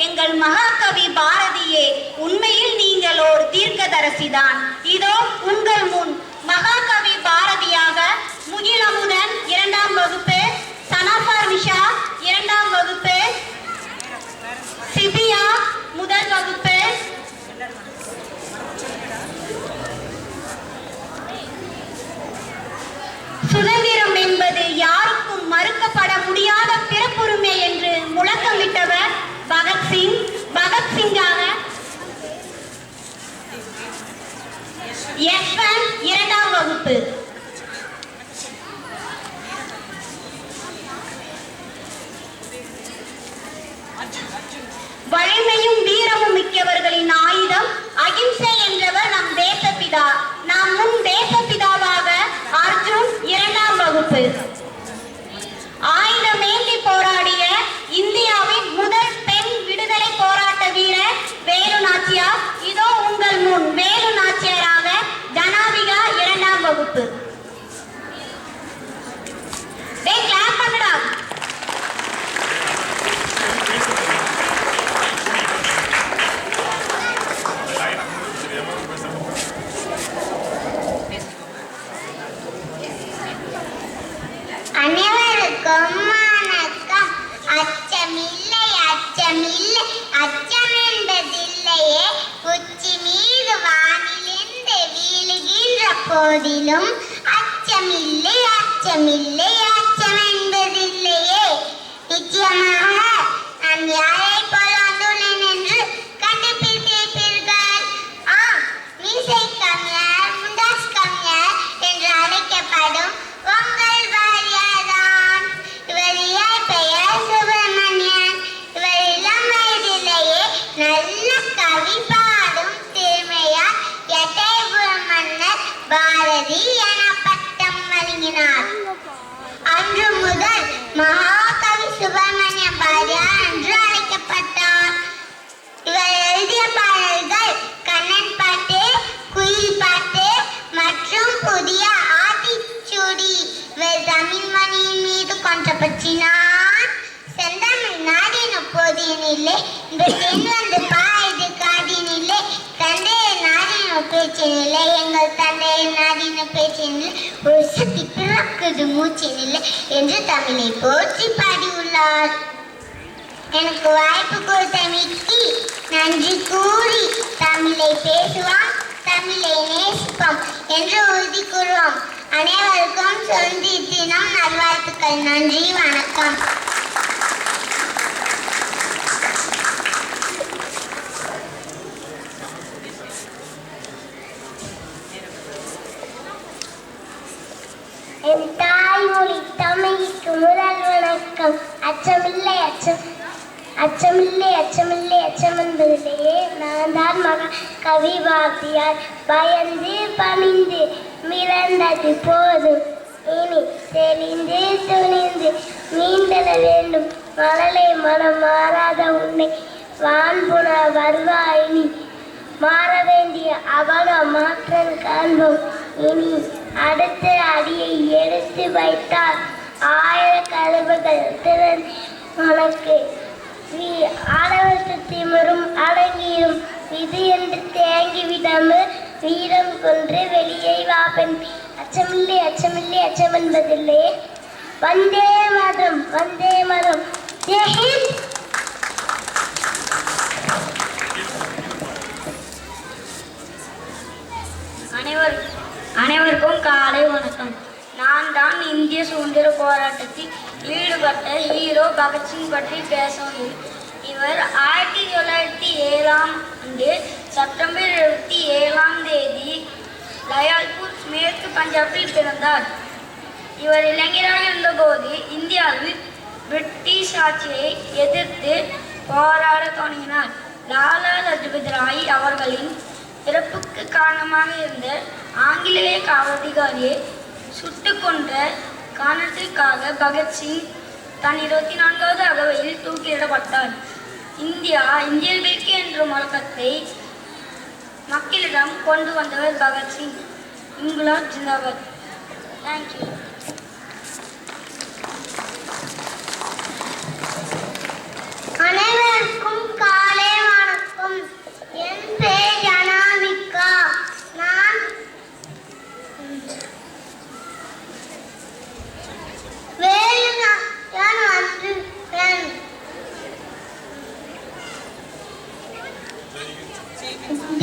எங்கள் மகாகவி பாரதியே, உண்மையில் நீங்கள் ஒரு தீர்க்கதரிசிதான். இதோ உங்கள் முன் மகாகவி பாரதியாக முகிலமுதன் 2ஆம் வகுப்பு, சனாஃபார் விஷா 2ஆம் வகுப்பு, சிபியா 1 வகுப்பு, சுதந்திரம் என்பது யாருக்கும் மறுக்கப்பட முடியாத பிறப்புரிமை என்று முழக்கமிட்டவர் பகத்சிங். பகத்சிங்காக FN 2ஆம் வகுப்பு. வலிமையும் வீரமும் மிக்கவர்களின் ஆயுதம் அகிம்சை என்றவர் நம் தேசப்பிதா. நாம் முன் தேசப்பிதாவாக அர்ஜுன் 2ஆம் வகுப்பு. ஆயுதமேந்தி போராடிய இந்தியாவின் முதல் பெண் விடுதலை போராட்ட வீரர் வேலு நாச்சியார். இதோ உங்கள் முன் வேலு நாச்சியாராக ஜனாதிகா 2ஆம் வகுப்பு. கிளாப் பண்ணுடா. அனைவருக்கும் வணக்கம். அச்சமில்லை அச்சமில்லை அச்சம் என்பதில்லையே. உச்சி மீது வானிலிருந்து வீழுகின்ற போதிலும் அச்சமில்லை அச்சமில்லை அச்சம் என்பதில்லையே. நிச்சயமாக நான் யாரை போல வந்துள்ளேன் என்று கண்டுபிடிப்பீர்கள். மீசை கம்யர், முண்டாஸ் கம்யர் என்று அழைக்கப்படும் உங்கள் பாரியாதான். இவர் பெயர் சுப்பிரமணியன். இவர் இளம் வயதிலேயே நல்ல கவி பாடும் திறமையால் எட்டயபுரம் மன்னர் பாரதி என பட்டம் வழங்கினார். அன்று முதல் மகாகவி சுப்பிரமணிய பாரதியார் என்று அழைக்கப்பட்டார். இவர் எழுதிய பாடல்கள் கண்ணன் பாட்டு, குயில் பாட்டு மற்றும் புதிய ஆத்திச்சூடி. இவர் தமிழ் மொழியின் மீது கொண்ட பற்றினார். செந்தமிழ் நாடின போதினில்லை, இந்த தென் வந்து பாயுது காதினில்லை. தந்தையை நாடின பேச்சினில்லை, எங்கள் தந்தையை நாடின பேச்சினில்லை. ஒரு சக்தி பிறக்குது மூச்சினில்லை என்று தமிழை போற்றி பாடியுள்ளார். எனக்கு வாய்ப்பு கொடுத்த மிக்கி நன்றி கூறி தமிழை பேசுவோம், தமிழை நேசிப்போம் என்று உறுதி கூறுவோம். அனைவருக்கும் சுதந்திர தினம் நல்வாழ்த்துக்கள். நன்றி, வணக்கம். என் தாய்மொழி தமிழுக்கு முதல் வணக்கம். அச்சமில்லை அச்சமில்லை அச்சமில்லை அச்சம் என்பதிலேயே நான் தான் மகாகவி பாரதியார். பயந்து பணிந்து மிரண்டது போதும், இனி தெளிந்து துணிந்து மீண்டல வேண்டும். மழலை மனம் மாறாத உன்னை வான்புண வருவாயினி. மாற வேண்டிய அவன மாற்றம் காண்போம். இனி அடுத்த அடியை எடுத்து வைத்தால் 1000 கதவுகள் திறன் உனக்கு. ஆடவர்க்கு திமிரும் அடங்கியும் இது என்று தேங்கிவிடாமல் வீரம் கொன்று வெளியே வாபன். அச்சமில்லை அச்சமில்லை அச்சம் என்பதில்லை. வந்தே மதம் வந்தே மதம். ஜெய் ஹிந்த். அனைவருக்கும் காலை வணக்கம். நான் தான் இந்திய சுதந்திர போராட்டத்தில் ஈடுபட்ட ஹீரோ பகத்சிங் பற்றி பேசுகிறேன். இவர் 1907ஆம் ஆண்டு செப்டம்பர் 27ஆம் தேதி லயால்பூர் மேற்கு பஞ்சாபில் பிறந்தார். இவர் இளைஞராக இருந்தபோது இந்தியாவில் பிரிட்டிஷ் ஆட்சியை எதிர்த்து போராட தொடங்கினார். லாலா லஜபதி ராய் அவர்களின் இறப்புக்கு காரணமாக இருந்த ஆங்கிலேய காவலதிகாரியை சுட்டு கொன்ற காரணத்திற்காக பகத்சிங் தன் 24வது அகவையில் தூக்கிலிடப்பட்டார். இந்தியர்களுக்கு என்ற முழக்கத்தை மக்களிடம் கொண்டு வந்தவர் பகத்சிங். இங்குலாப் ஜிந்தாபாத். தேங்க்யூ. அனைவருக்கும் Thank you.